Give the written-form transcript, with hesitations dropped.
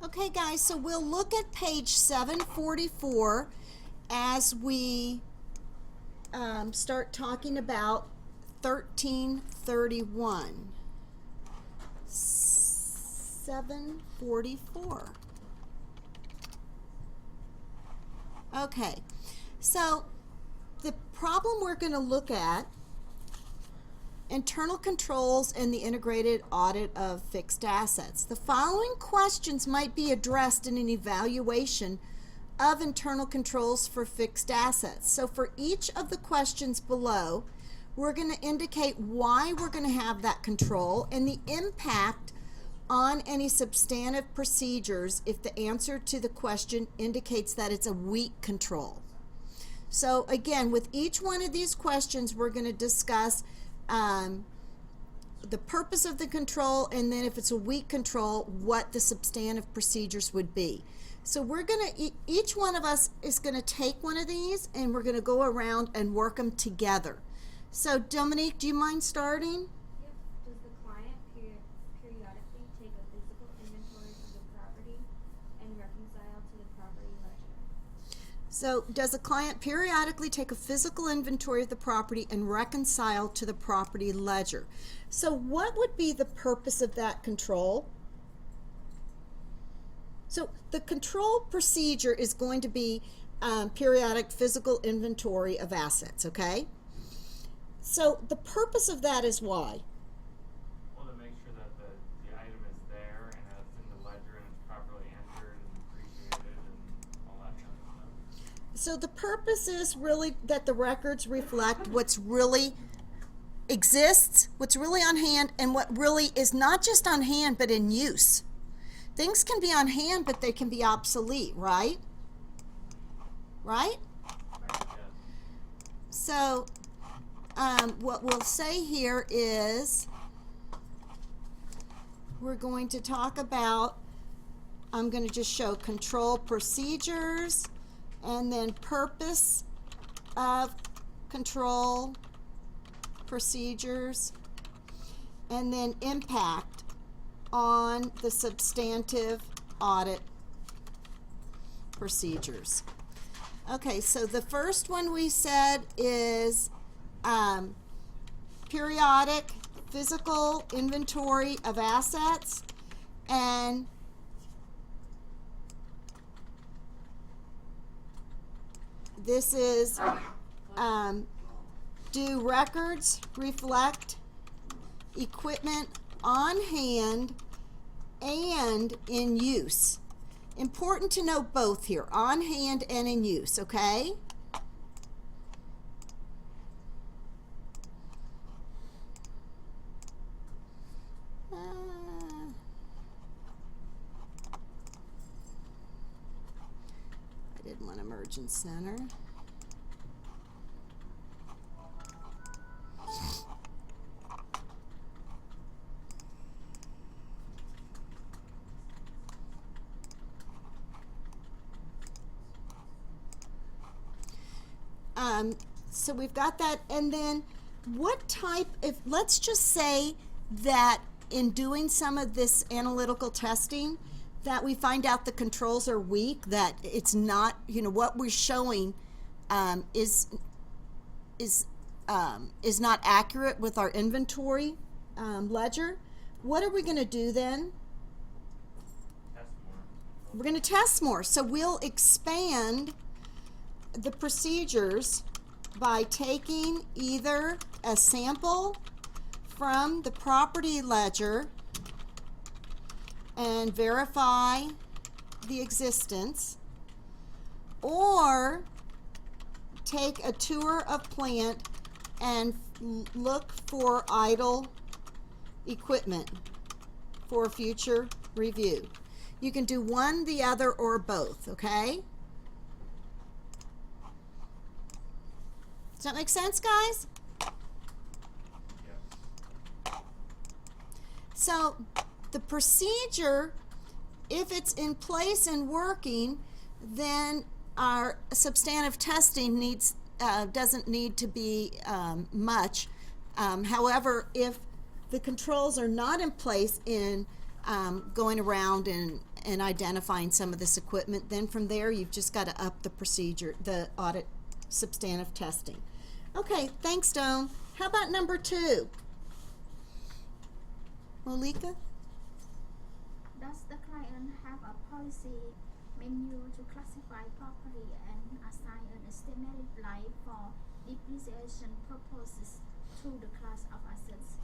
Okay guys, so we'll look at page 744 as we start talking about 1331. 744. Okay, so the problem we're going to look at, internal controls and the integrated audit of fixed assets. The following questions might be addressed in an evaluation of internal controls for fixed assets. So for each of the questions below, we're going to indicate why we're going to have that control and the impact on any substantive procedures if the answer to the question indicates that it's a weak control. So again, with each one of these questions, we're going to discuss the purpose of the control, and then if it's a weak control, what the substantive procedures would be. So we're going to, each one of us is going to take one of these and we're going to go around and work them together. So Dominique, do you mind starting? Yep. Does the client periodically take a physical inventory of the property and reconcile to the property ledger? So does a client periodically take a physical inventory of the property and reconcile to the property ledger? So what would be the purpose of that control? So the control procedure is going to be periodic physical inventory of assets, okay? So the purpose of that is why? Well, to make sure that the item is there and that it's in the ledger and it's properly entered and appreciated and all that kind of stuff. So the purpose is really that the records reflect what's really exists, what's really on hand, and what really is not just on hand but in use. Things can be on hand but they can be obsolete, right? Right? Yes. So what we'll say here is we're going to talk about, I'm going to just show control procedures and then purpose of control procedures and then impact on the substantive audit procedures. Okay, so the first one we said is periodic physical inventory of assets, and this is do records reflect equipment on hand and in use? Important to know both here, on hand and in use, okay? I didn't want to merge and center. So we've got that, and then what type, if let's just say that in doing some of this analytical testing that we find out the controls are weak, that it's not, you know, what we're showing is not accurate with our inventory ledger, what are we going to do then? Test more. We're going to test more. So we'll expand the procedures by taking either a sample from the property ledger and verify the existence, or take a tour of plant and look for idle equipment for future review. You can do one, the other, or both, okay? Does that make sense, guys? Yes. So the procedure, if it's in place and working, then our substantive testing needs doesn't need to be much. However, if the controls are not in place in going around and identifying some of this equipment. Then from there, you've just got to up the procedure, the audit substantive testing. Okay, thanks, Doan. How about number 2? Malika? Does the client have a policy manual to classify property and assign an estimated life for depreciation purposes to the class of assets?